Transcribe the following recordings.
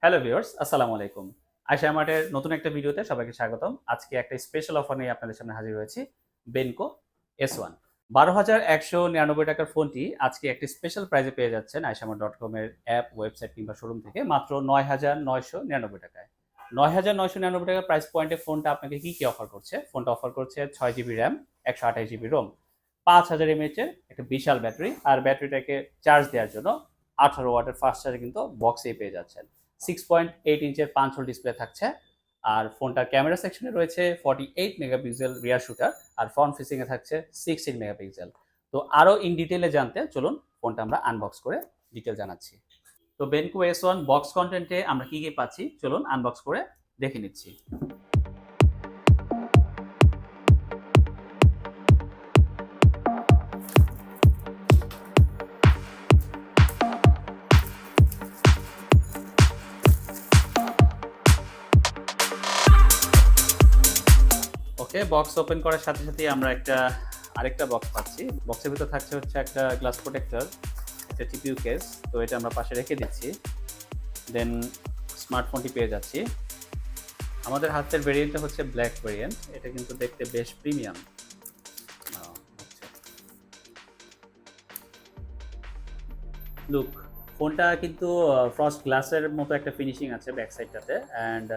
Hello viewers, আসসালামু আলাইকুম। আয়শা মার্টের নতুন একটা ভিডিওতে সবাইকে স্বাগতম। আজকে একটা স্পেশাল অফার নিয়ে আপনাদের সামনে হাজির হয়েছি। বেনকো S1 12,199 টাকার ফোনটি আজকে একটি স্পেশাল প্রাইজে পেয়ে যাচ্ছেন আয়শামার্ট.com এর অ্যাপ, ওয়েবসাইট কিংবা শোরুম থেকে মাত্র 9,999 টাকায়। 9,999 টাকার প্রাইস পয়েন্টে ফোনটা আপনাকে কি অফার করছে? ফোনটা অফার করছে 6 GB RAM, 128 GB ROM, 5000 mAh এর একটা বিশাল ব্যাটারি, আর ব্যাটারিটাকে চার্জ দেওয়ার জন্য 18 ওয়াটের ফাস্ট চার্জার কিন্তু বক্সেই পেয়ে যাচ্ছেন। 6.8 ইঞ্চের পাঁচ হোল ডিসপ্লে থাকছে। আর ফোনটার ক্যামেরা সেকশনে রয়েছে 48 মেগাপিক্সেল রিয়ার শুটার, আর ফ্রন্ট ফেসিংয়ে থাকছে 16 মেগাপিক্সেল। তো আরও ইন ডিটেলে জানতে চলুন ফোনটা আমরা আনবক্স করে ডিটেল জানাচ্ছি। তো বেনকো S1 বক্স কন্টেন্টে আমরা কি পাচ্ছি চলুন আনবক্স করে দেখে নিচ্ছি। ওকে, বক্স ওপেন করার সাথে সাথেই আমরা আরেকটা বক্স পাচ্ছি। বক্সের ভিতর থাকছে হচ্ছে একটা গ্লাস প্রোটেক্টর, একটা টিপিইউ কেস। তো এটা আমরা পাশে রেখে দিচ্ছি। দেন স্মার্টফোনটি পেয়ে যাচ্ছি। আমাদের হাতের ভেরিয়েন্টটা হচ্ছে ব্ল্যাক ভেরিয়েন্ট। এটা কিন্তু দেখতে বেশ প্রিমিয়াম। লুক, ফোনটা কিন্তু ফ্রস্ট গ্লাসের মতো একটা ফিনিশিং আছে ব্যাক সাইডটাতে। অ্যান্ড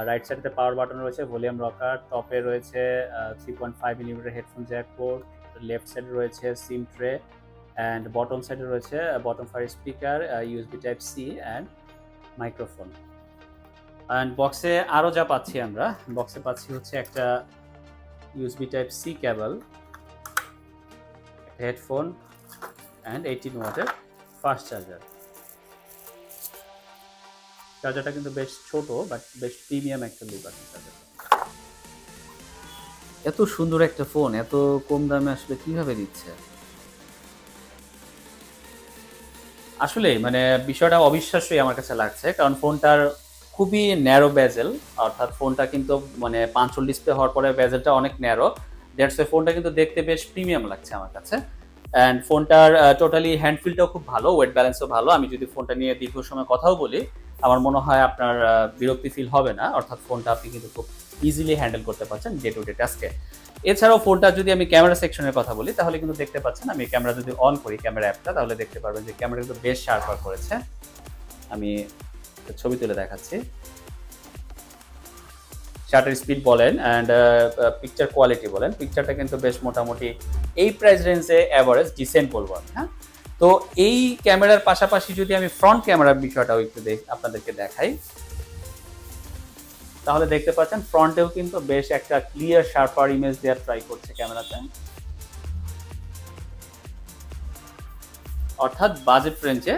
রাইট সাইডে পাওয়ার বাটন রয়েছে, ভলিউম রকার, টপে রয়েছে 3.5 millimeter headphone jack port, left সাইডে রয়েছে সিম ট্রে, অ্যান্ড বটম সাইডে রয়েছে bottom fire speaker, USB type C and microphone. And বক্সে আরও যা পাচ্ছি আমরা, বক্সে পাচ্ছি হচ্ছে একটা USB type C cable, headphone and 18 ওয়াটের ফাস্ট চার্জার। চার্জারটা কিন্তু বেশ ছোট বাট বেশ প্রিমিয়াম একটা লুক আছে চার্জারটা। এত সুন্দর একটা ফোন এত কম দামে আসলে কিভাবে দিচ্ছে? আসলে মানে বিষয়টা অবিশ্বাস্যই আমার কাছে লাগছে, কারণ ফোনটার খুবই ন্যারো বেজেল। অর্থাৎ ফোনটা কিন্তু মানে 5 হোল ডিসপ্লে হওয়ার পরে বেজেলটা অনেক ন্যারো। দ্যাটস ওয়াই ফোনটা কিন্তু দেখতে বেশ প্রিমিয়াম লাগছে আমার কাছে। অ্যান্ড ফোনটার টোটালি হ্যান্ড ফিলটাও খুব ভালো, ওয়েট ব্যালেন্সও ভালো। আমি যদি ফোনটা নিয়ে দীর্ঘ সময় কথাও বলি, আমার মনে হয় আপনার বিরক্তি ফিল হবে না। অর্থাৎ ফোনটা আপনি কিন্তু খুব ইজিলি হ্যান্ডেল করতে পারছেন ডে টু ডে টাস্কে। এছাড়াও ফোনটা যদি আমি ক্যামেরা সেকশনের কথা বলি, তাহলে কিন্তু দেখতে পাচ্ছেন আমি ক্যামেরা যদি অন করি ক্যামেরা অ্যাপটা, তাহলে দেখতে পারবেন যে ক্যামেরা কিন্তু বেশ শার্প ওয়ার্ক করেছে। আমি ছবি তুলে দেখাচ্ছি। শাটার স্পিড বলেন অ্যান্ড পিকচার কোয়ালিটি বলেন, পিকচারটা কিন্তু বেশ মোটামুটি এই প্রাইস রেঞ্জে অ্যাভারেজ ডিসেন্ট বলবো আমি। হ্যাঁ, তো এই ক্যামেরার পাশাপাশি যদি আমি ফ্রন্ট ক্যামেরার বিষয়টাও একটু আপনাদেরকে দেখাই, তাহলে দেখতে পাচ্ছেন ফ্রন্টেও কিন্তু বেশ একটা ক্লিয়ার শার্পার ইমেজ দেওয়ার ট্রাই করছে ক্যামেরাতে। অর্থাৎ বাজেট রেঞ্জে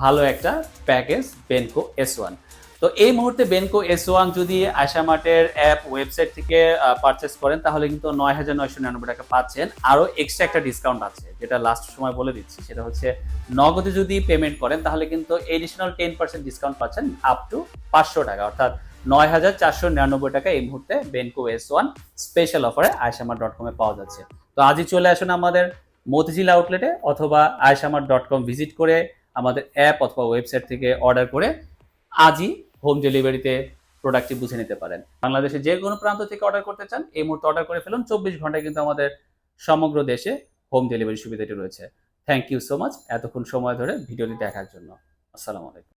ভালো একটা প্যাকেজ বেনকো S1। তো এই মুহূর্তে বেনকো S1 যদি আয়শা মার্টের অ্যাপ, ওয়েবসাইট থেকে পারচেস করেন, তাহলে কিন্তু 9,999 টাকা পাচ্ছেন। আরও এক্সট্রা একটা ডিসকাউন্ট আছে, যেটা লাস্ট সময় বলে দিচ্ছি। সেটা হচ্ছে নগদে যদি পেমেন্ট করেন, তাহলে কিন্তু এডিশনাল 10% ডিসকাউন্ট পাচ্ছেন আপ টু 500 টাকা। অর্থাৎ 9,499 টাকা এই মুহূর্তে বেনকো S1 স্পেশাল অফারে আয়শামার্ট.com এ পাওয়া যাচ্ছে। তো আজই চলে আসুন আমাদের মতিঝিল আউটলেটে, অথবা আয়শামার্ট.com ভিজিট করে আমাদের অ্যাপ অথবা ওয়েবসাইট থেকে অর্ডার করে আজই হোম ডেলিভারিতে প্রোডাক্টটি বুঝে নিতে পারেন। বাংলাদেশে যে কোনো প্রান্ত থেকে অর্ডার করতে চান, এই মুহূর্তে অর্ডার করে ফেলুন। 24 ঘন্টায় কিন্তু আমাদের সমগ্র দেশে হোম ডেলিভারি সুবিধাটি রয়েছে। থ্যাংক ইউ সো মাচ এতক্ষণ সময় ধরে ভিডিওটি দেখার জন্য। আসসালামু আলাইকুম।